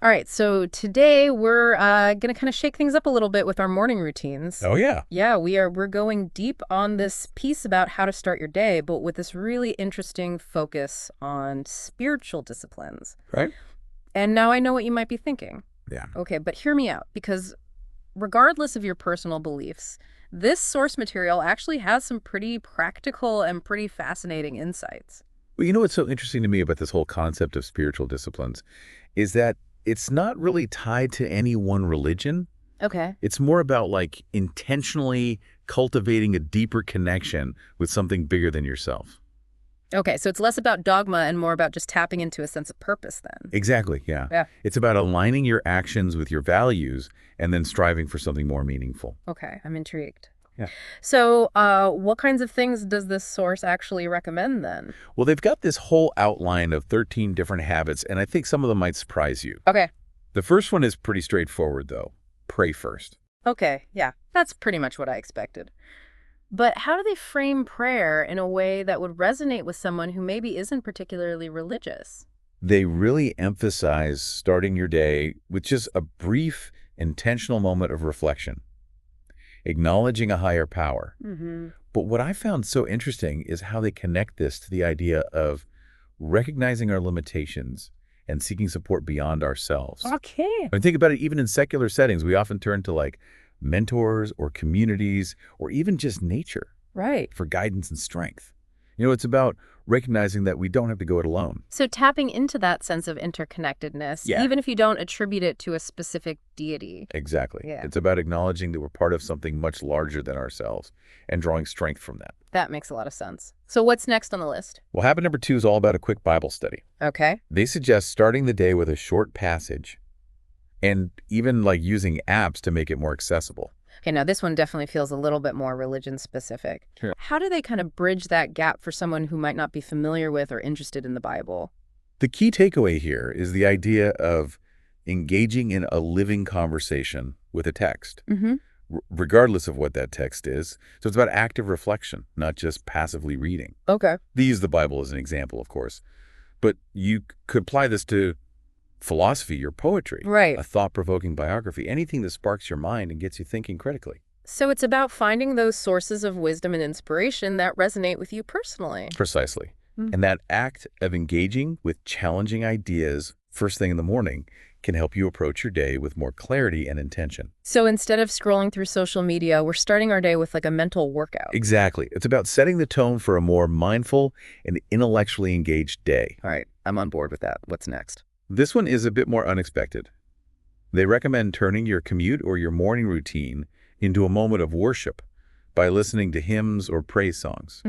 All right, so today we're going to kind of shake things up a little bit with our morning routines. Oh, yeah. Yeah, we're going deep on this piece about how to start your day, but with this really interesting focus on spiritual disciplines. Right? And now I know what you might be thinking. Yeah. Okay, but hear me out, because regardless of your personal beliefs, this source material actually has some pretty practical and pretty fascinating insights. Well, you know what's so interesting to me about this whole concept of spiritual disciplines is that it's not really tied to any one religion. Okay. It's more about like intentionally cultivating a deeper connection with something bigger than yourself. Okay, so it's less about dogma and more about just tapping into a sense of purpose then. Exactly, yeah. Yeah. It's about aligning your actions with your values and then striving for something more meaningful. Okay, I'm intrigued. Yeah. So, what kinds of things does this source actually recommend then? Well, they've got this whole outline of 13 different habits, and I think some of them might surprise you. Okay. The first one is pretty straightforward, though. Pray first. Okay, yeah, that's pretty much what I expected. But how do they frame prayer in a way that would resonate with someone who maybe isn't particularly religious? They really emphasize starting your day with just a brief, intentional moment of reflection, acknowledging a higher power. Mm-hmm. But what I found so interesting is how they connect this to the idea of recognizing our limitations and seeking support beyond ourselves. Okay. I mean, think about it, even in secular settings, we often turn to like mentors or communities or even just nature Right. for guidance and strength. It's about recognizing that we don't have to go it alone. So tapping into that sense of interconnectedness, Yeah. even if you don't attribute it to a specific deity. Exactly. Yeah. It's about acknowledging that we're part of something much larger than ourselves and drawing strength from that. That makes a lot of sense. So what's next on the list? Well, habit number 2 is all about a quick Bible study. Okay. They suggest starting the day with a short passage and even like using apps to make it more accessible. Okay, now this one definitely feels a little bit more religion specific. Sure. How do they kind of bridge that gap for someone who might not be familiar with or interested in the Bible? The key takeaway here is the idea of engaging in a living conversation with a text, Mm-hmm. regardless of what that text is. So it's about active reflection, not just passively reading. Okay. They use the Bible as an example, of course, but you could apply this to philosophy or poetry, Right. a thought-provoking biography, anything that sparks your mind and gets you thinking critically. So it's about finding those sources of wisdom and inspiration that resonate with you personally. Precisely. Mm. And that act of engaging with challenging ideas first thing in the morning can help you approach your day with more clarity and intention. So instead of scrolling through social media, we're starting our day with like a mental workout. Exactly. It's about setting the tone for a more mindful and intellectually engaged day. All right, I'm on board with that. What's next? This one is a bit more unexpected. They recommend turning your commute or your morning routine into a moment of worship by listening to hymns or praise songs.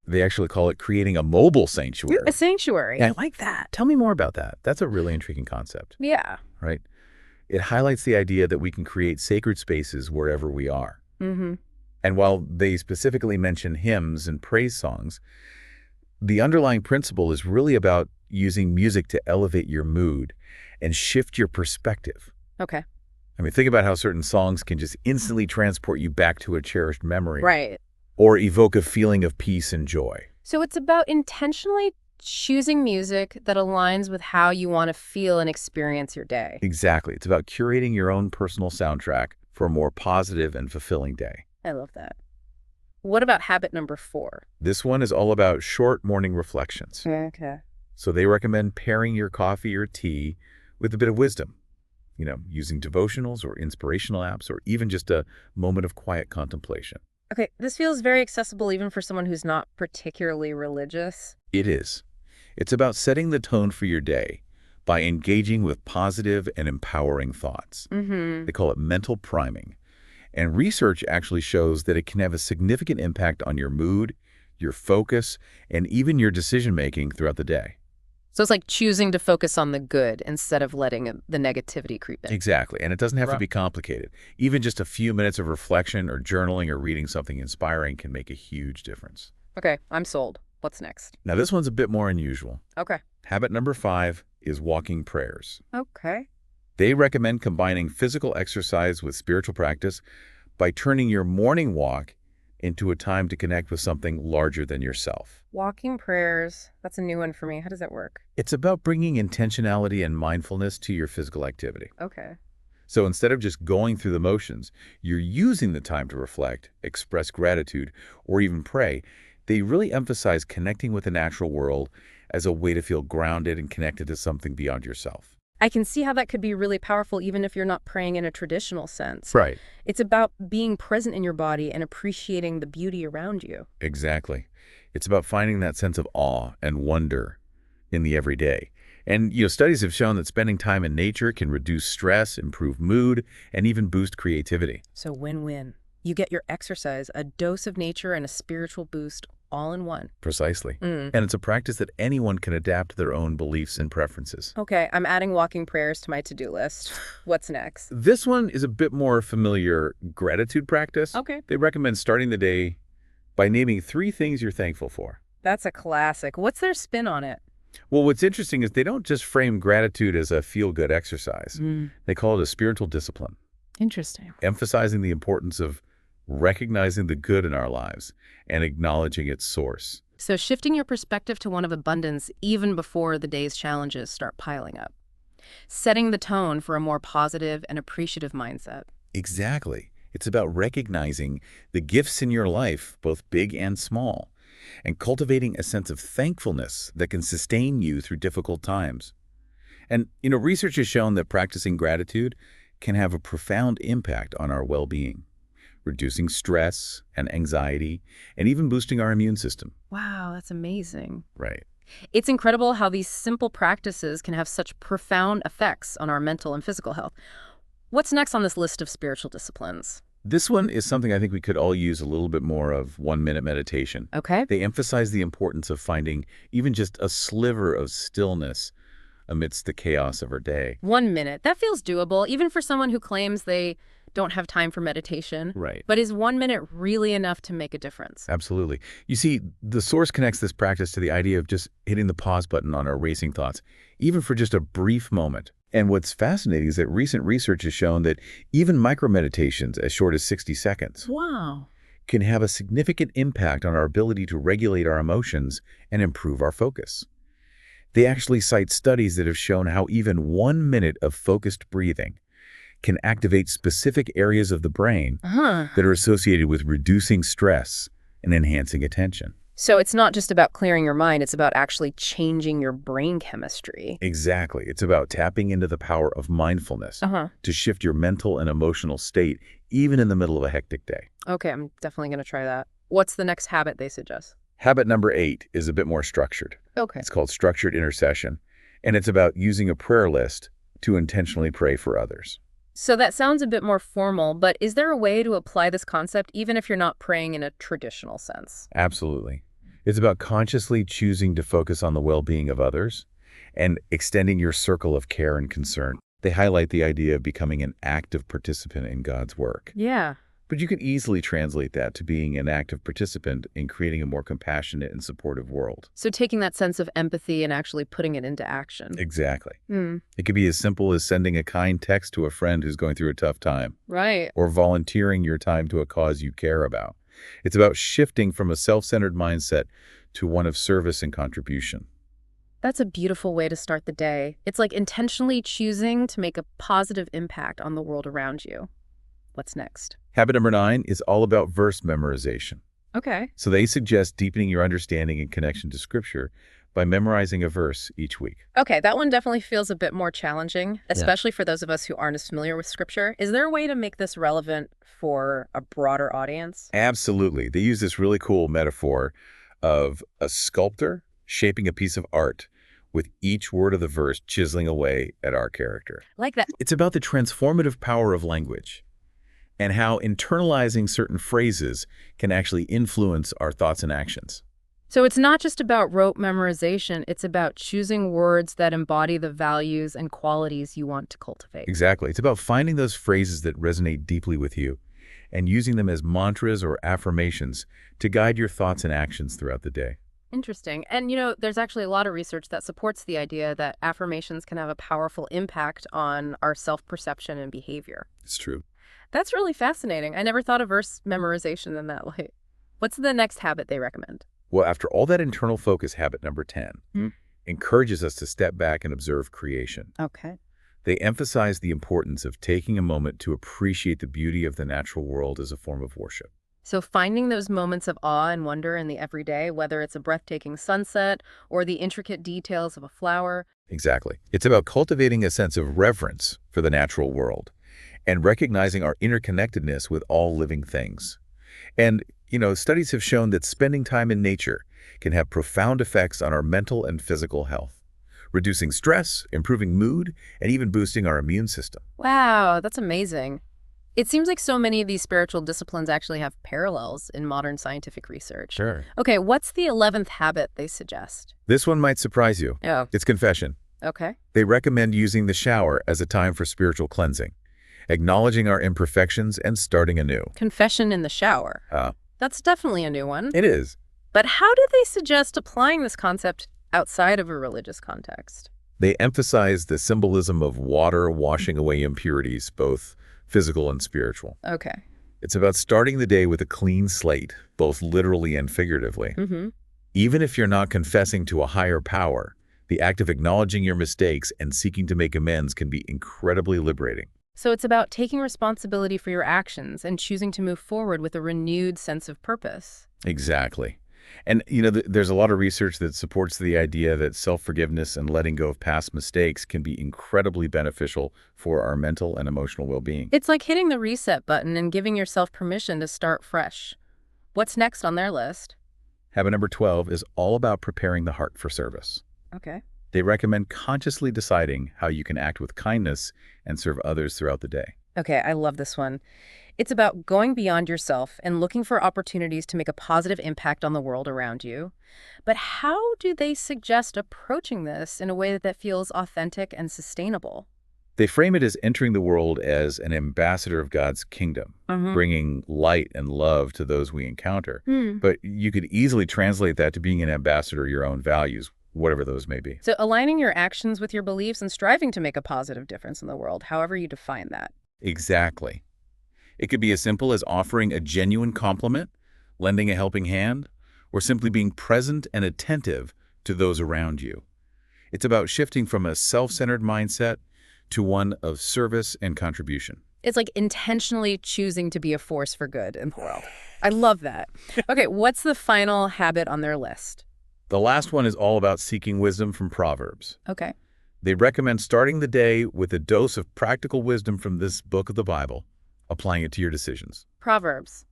They actually call it creating a mobile sanctuary. A sanctuary. Yeah, I like that. Tell me more about that. That's a really intriguing concept, Yeah. right? It highlights the idea that we can create sacred spaces wherever we are. Mm-hmm. And while they specifically mention hymns and praise songs, the underlying principle is really about using music to elevate your mood and shift your perspective. Okay. I mean, think about how certain songs can just instantly transport you back to a cherished memory Right. or evoke a feeling of peace and joy. So it's about intentionally choosing music that aligns with how you want to feel and experience your day. Exactly. It's about curating your own personal soundtrack for a more positive and fulfilling day. I love that. What about habit number 4? This one is all about short morning reflections. Okay. So they recommend pairing your coffee or tea with a bit of wisdom, using devotionals or inspirational apps or even just a moment of quiet contemplation. Okay, this feels very accessible even for someone who's not particularly religious. It is. It's about setting the tone for your day by engaging with positive and empowering thoughts. Mm-hmm. They call it mental priming. And research actually shows that it can have a significant impact on your mood, your focus, and even your decision-making throughout the day. So it's like choosing to focus on the good instead of letting the negativity creep in. Exactly. And it doesn't have to Right. be complicated. Even just a few minutes of reflection or journaling or reading something inspiring can make a huge difference. Okay, I'm sold. What's next? Now, this one's a bit more unusual. Okay. Habit number 5 is walking prayers. Okay. They recommend combining physical exercise with spiritual practice by turning your morning walk into a time to connect with something larger than yourself. Walking prayers. That's a new one for me. How does that work? It's about bringing intentionality and mindfulness to your physical activity. Okay. So instead of just going through the motions, you're using the time to reflect, express gratitude, or even pray. They really emphasize connecting with the natural world as a way to feel grounded and connected to something beyond yourself. I can see how that could be really powerful even if you're not praying in a traditional sense. Right. It's about being present in your body and appreciating the beauty around you. Exactly. It's about finding that sense of awe and wonder in the everyday. And, studies have shown that spending time in nature can reduce stress, improve mood, and even boost creativity. So win-win. You get your exercise, a dose of nature, and a spiritual boost all in one. Precisely. And it's a practice that anyone can adapt to their own beliefs and preferences. Okay, I'm adding walking prayers to my to-do list. What's next? This one is a bit more familiar gratitude practice. Okay. They recommend starting the day by naming 3 things you're thankful for. That's a classic. What's their spin on it? Well, what's interesting is they don't just frame gratitude as a feel-good exercise. They call it a spiritual discipline, Interesting. emphasizing the importance of recognizing the good in our lives and acknowledging its source. So shifting your perspective to one of abundance even before the day's challenges start piling up. Setting the tone for a more positive and appreciative mindset. Exactly. It's about recognizing the gifts in your life, both big and small, and cultivating a sense of thankfulness that can sustain you through difficult times. And, research has shown that practicing gratitude can have a profound impact on our well-being, reducing stress and anxiety, and even boosting our immune system. Wow, that's amazing. Right. It's incredible how these simple practices can have such profound effects on our mental and physical health. What's next on this list of spiritual disciplines? This one is something I think we could all use a little bit more of: 1-minute meditation. Okay. They emphasize the importance of finding even just a sliver of stillness amidst the chaos of our day. 1 minute. That feels doable, even for someone who claims they don't have time for meditation. Right. But is 1 minute really enough to make a difference? Absolutely. You see, the source connects this practice to the idea of just hitting the pause button on our racing thoughts, even for just a brief moment. And what's fascinating is that recent research has shown that even micro-meditations as short as 60 seconds Wow. can have a significant impact on our ability to regulate our emotions and improve our focus. They actually cite studies that have shown how even 1 minute of focused breathing can activate specific areas of the brain that are associated with reducing stress and enhancing attention. So it's not just about clearing your mind, it's about actually changing your brain chemistry. Exactly. It's about tapping into the power of mindfulness to shift your mental and emotional state, even in the middle of a hectic day. Okay, I'm definitely going to try that. What's the next habit they suggest? Habit number 8 is a bit more structured. Okay. It's called structured intercession, and it's about using a prayer list to intentionally pray for others. So that sounds a bit more formal, but is there a way to apply this concept even if you're not praying in a traditional sense? Absolutely. It's about consciously choosing to focus on the well-being of others and extending your circle of care and concern. They highlight the idea of becoming an active participant in God's work. Yeah. But you could easily translate that to being an active participant in creating a more compassionate and supportive world. So taking that sense of empathy and actually putting it into action. Exactly. It could be as simple as sending a kind text to a friend who's going through a tough time, Right. or volunteering your time to a cause you care about. It's about shifting from a self-centered mindset to one of service and contribution. That's a beautiful way to start the day. It's like intentionally choosing to make a positive impact on the world around you. What's next? Habit number 9 is all about verse memorization. Okay. So they suggest deepening your understanding and connection to Scripture by memorizing a verse each week. Okay, that one definitely feels a bit more challenging, especially for those of us who aren't as familiar with Scripture. Is there a way to make this relevant for a broader audience? Absolutely. They use this really cool metaphor of a sculptor shaping a piece of art with each word of the verse chiseling away at our character. Like that. It's about the transformative power of language and how internalizing certain phrases can actually influence our thoughts and actions. So it's not just about rote memorization, it's about choosing words that embody the values and qualities you want to cultivate. Exactly. It's about finding those phrases that resonate deeply with you and using them as mantras or affirmations to guide your thoughts and actions throughout the day. Interesting. And there's actually a lot of research that supports the idea that affirmations can have a powerful impact on our self-perception and behavior. It's true. That's really fascinating. I never thought of verse memorization in that light. What's the next habit they recommend? Well, after all that internal focus, habit number 10 Hmm. encourages us to step back and observe creation. Okay. They emphasize the importance of taking a moment to appreciate the beauty of the natural world as a form of worship. So finding those moments of awe and wonder in the everyday, whether it's a breathtaking sunset or the intricate details of a flower. Exactly. It's about cultivating a sense of reverence for the natural world and recognizing our interconnectedness with all living things. And, studies have shown that spending time in nature can have profound effects on our mental and physical health, reducing stress, improving mood, and even boosting our immune system. Wow, that's amazing. It seems like so many of these spiritual disciplines actually have parallels in modern scientific research. Sure. Okay, what's the 11th habit they suggest? This one might surprise you. Oh, It's confession. okay. They recommend using the shower as a time for spiritual cleansing, acknowledging our imperfections and starting anew. Confession in the shower. Uh, That's definitely a new one. it is. But how do they suggest applying this concept outside of a religious context? They emphasize the symbolism of water washing away impurities, both physical and spiritual. Okay. It's about starting the day with a clean slate, both literally and figuratively. Mm-hmm. Even if you're not confessing to a higher power, the act of acknowledging your mistakes and seeking to make amends can be incredibly liberating. So it's about taking responsibility for your actions and choosing to move forward with a renewed sense of purpose. Exactly. And, there's a lot of research that supports the idea that self-forgiveness and letting go of past mistakes can be incredibly beneficial for our mental and emotional well-being. It's like hitting the reset button and giving yourself permission to start fresh. What's next on their list? Habit number 12 is all about preparing the heart for service. Okay. They recommend consciously deciding how you can act with kindness and serve others throughout the day. Okay, I love this one. It's about going beyond yourself and looking for opportunities to make a positive impact on the world around you. But how do they suggest approaching this in a way that feels authentic and sustainable? They frame it as entering the world as an ambassador of God's kingdom, Mm-hmm. bringing light and love to those we encounter. Hmm. But you could easily translate that to being an ambassador of your own values, whatever those may be. So aligning your actions with your beliefs and striving to make a positive difference in the world, however you define that. Exactly. It could be as simple as offering a genuine compliment, lending a helping hand, or simply being present and attentive to those around you. It's about shifting from a self-centered mindset to one of service and contribution. It's like intentionally choosing to be a force for good in the world. I love that. Okay, what's the final habit on their list? The last one is all about seeking wisdom from Proverbs. Okay. They recommend starting the day with a dose of practical wisdom from this book of the Bible, applying it to your decisions. Proverbs.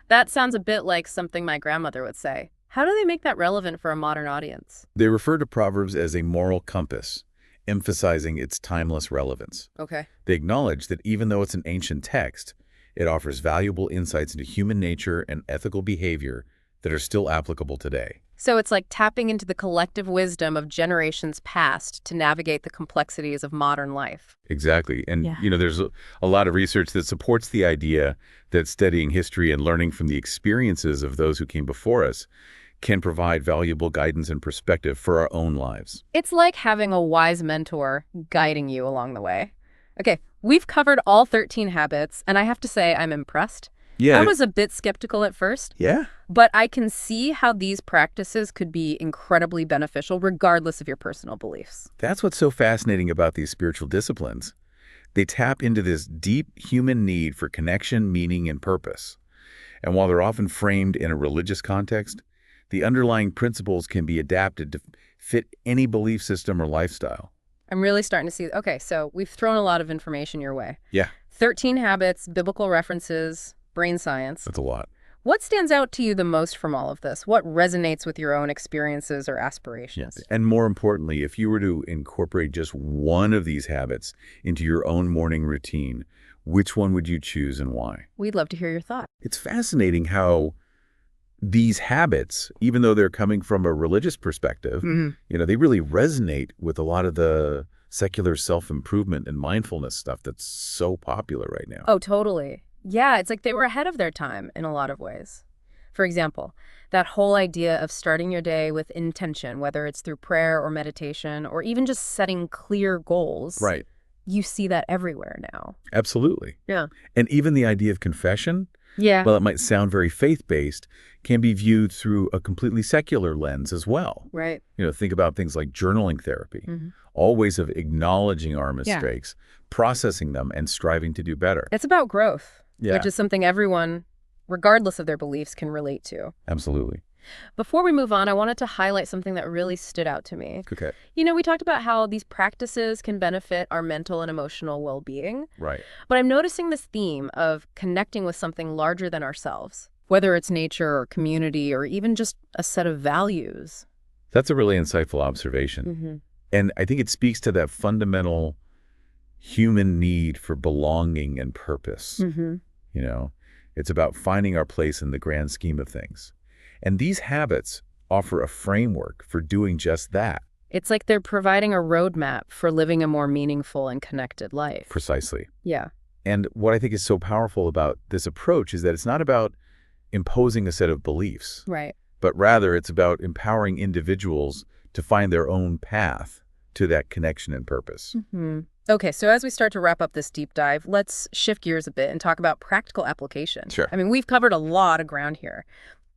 That sounds a bit like something my grandmother would say. How do they make that relevant for a modern audience? They refer to Proverbs as a moral compass, emphasizing its timeless relevance. Okay. They acknowledge that even though it's an ancient text, it offers valuable insights into human nature and ethical behavior that are still applicable today. So it's like tapping into the collective wisdom of generations past to navigate the complexities of modern life. Exactly. And, Yeah. There's a lot of research that supports the idea that studying history and learning from the experiences of those who came before us can provide valuable guidance and perspective for our own lives. It's like having a wise mentor guiding you along the way. Okay, we've covered all 13 habits, and I have to say I'm impressed. Yeah. I was a bit skeptical at first, Yeah. but I can see how these practices could be incredibly beneficial regardless of your personal beliefs. That's what's so fascinating about these spiritual disciplines. They tap into this deep human need for connection, meaning, and purpose. And while they're often framed in a religious context, the underlying principles can be adapted to fit any belief system or lifestyle. I'm really starting to see, okay, so we've thrown a lot of information your way. Yeah, 13 habits, biblical references, brain science. that's a lot. What stands out to you the most from all of this? What resonates with your own experiences or aspirations? And more importantly, if you were to incorporate just one of these habits into your own morning routine, which one would you choose and why? We'd love to hear your thoughts. It's fascinating how these habits, even though they're coming from a religious perspective, they really resonate with a lot of the secular self-improvement and mindfulness stuff that's so popular right now. Oh, totally. Yeah, it's like they were ahead of their time in a lot of ways. For example, that whole idea of starting your day with intention, whether it's through prayer or meditation, or even just setting clear goals. Right. you see that everywhere now. Absolutely. Yeah. And even the idea of confession, Yeah. while it might sound very faith-based, can be viewed through a completely secular lens as well. Right. Think about things like journaling therapy, Mm-hmm. all ways of acknowledging our Yeah. mistakes, processing them, and striving to do better. It's about growth, Yeah, which is something everyone, regardless of their beliefs, can relate to. absolutely. Before we move on, I wanted to highlight something that really stood out to me. Okay. We talked about how these practices can benefit our mental and emotional well-being, Right. but I'm noticing this theme of connecting with something larger than ourselves, whether it's nature or community or even just a set of values. That's a really insightful observation. Mm-hmm. And I think it speaks to that fundamental human need for belonging and purpose. Mm-hmm. You know, it's about finding our place in the grand scheme of things. And these habits offer a framework for doing just that. It's like they're providing a roadmap for living a more meaningful and connected life. Precisely. Yeah. And what I think is so powerful about this approach is that it's not about imposing a set of beliefs, Right. but rather it's about empowering individuals to find their own path to that connection and purpose. Mm-hmm. Okay, so as we start to wrap up this deep dive, let's shift gears a bit and talk about practical application. Sure. I mean, we've covered a lot of ground here.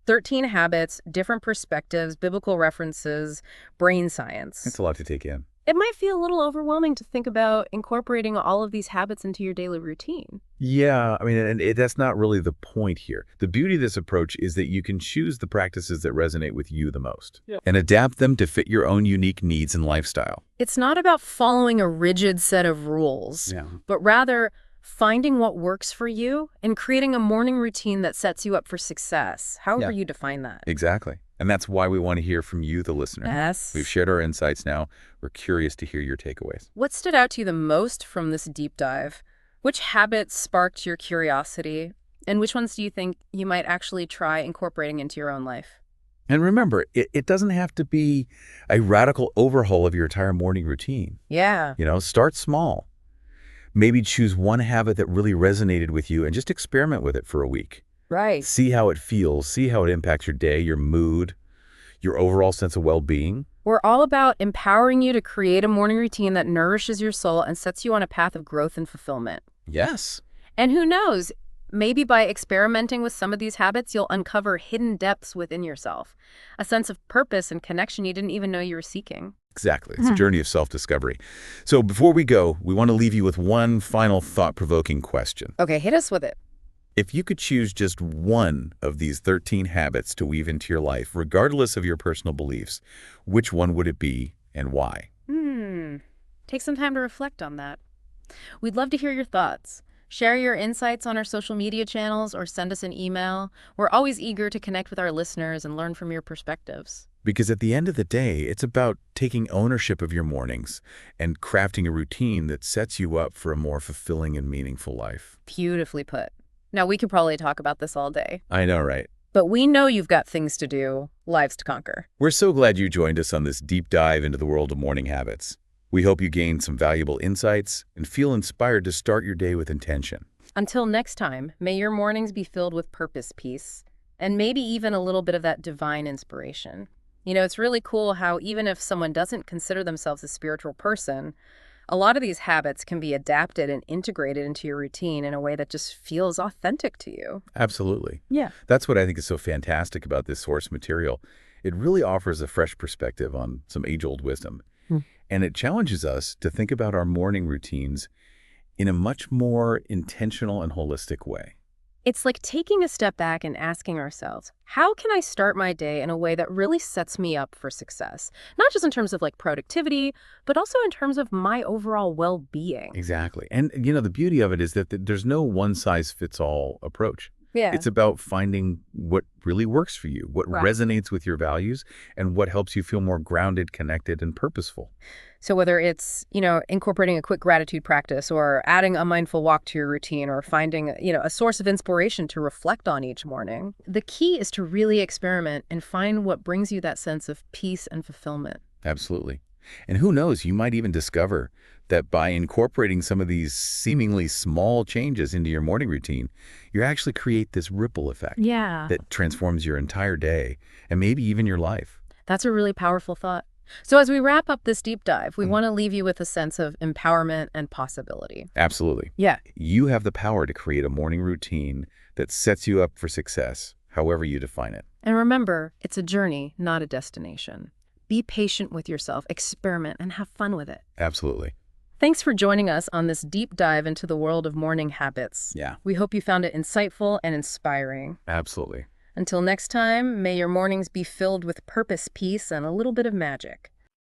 13 habits, different perspectives, biblical references, brain science. It's a lot to take in. It might feel a little overwhelming to think about incorporating all of these habits into your daily routine. Yeah, I mean, that's not really the point here. The beauty of this approach is that you can choose the practices that resonate with you the most and adapt them to fit your own unique needs and lifestyle. It's not about following a rigid set of rules, but rather finding what works for you and creating a morning routine that sets you up for success, however you define that. Exactly. And that's why we want to hear from you, the listener. Yes. We've shared our insights now. We're curious to hear your takeaways. What stood out to you the most from this deep dive? Which habits sparked your curiosity? And which ones do you think you might actually try incorporating into your own life? And remember, it doesn't have to be a radical overhaul of your entire morning routine. Yeah. Start small. Maybe choose one habit that really resonated with you and just experiment with it for a week. Right. See how it feels. See how it impacts your day, your mood, your overall sense of well-being. We're all about empowering you to create a morning routine that nourishes your soul and sets you on a path of growth and fulfillment. Yes. And who knows, maybe by experimenting with some of these habits, you'll uncover hidden depths within yourself, a sense of purpose and connection you didn't even know you were seeking. Exactly. It's a journey of self-discovery. So before we go, we want to leave you with one final thought-provoking question. Okay, hit us with it. If you could choose just one of these 13 habits to weave into your life, regardless of your personal beliefs, which one would it be and why? Take some time to reflect on that. We'd love to hear your thoughts. Share your insights on our social media channels or send us an email. We're always eager to connect with our listeners and learn from your perspectives. Because at the end of the day, it's about taking ownership of your mornings and crafting a routine that sets you up for a more fulfilling and meaningful life. Beautifully put. Now, we could probably talk about this all day, I know, right? but we know you've got things to do, lives to conquer. We're so glad you joined us on this deep dive into the world of morning habits. We hope you gained some valuable insights and feel inspired to start your day with intention. Until next time, may your mornings be filled with purpose, peace, and maybe even a little bit of that divine inspiration. It's really cool how even if someone doesn't consider themselves a spiritual person, a lot of these habits can be adapted and integrated into your routine in a way that just feels authentic to you. Absolutely. Yeah. That's what I think is so fantastic about this source material. It really offers a fresh perspective on some age-old wisdom. And it challenges us to think about our morning routines in a much more intentional and holistic way. It's like taking a step back and asking ourselves, how can I start my day in a way that really sets me up for success? Not just in terms of productivity, but also in terms of my overall well-being. Exactly. And, the beauty of it is that there's no one-size-fits-all approach. Yeah. It's about finding what really works for you, what Right. resonates with your values, and what helps you feel more grounded, connected, and purposeful. So whether it's, incorporating a quick gratitude practice or adding a mindful walk to your routine or finding, a source of inspiration to reflect on each morning, the key is to really experiment and find what brings you that sense of peace and fulfillment. Absolutely. And who knows, you might even discover that by incorporating some of these seemingly small changes into your morning routine, you actually create this ripple effect Yeah. that transforms your entire day and maybe even your life. That's a really powerful thought. So as we wrap up this deep dive, we want to leave you with a sense of empowerment and possibility. Absolutely. Yeah. You have the power to create a morning routine that sets you up for success, however you define it. And remember, it's a journey, not a destination. Be patient with yourself, experiment, and have fun with it. Absolutely. Thanks for joining us on this deep dive into the world of morning habits. Yeah. We hope you found it insightful and inspiring. Absolutely. Until next time, may your mornings be filled with purpose, peace, and a little bit of magic.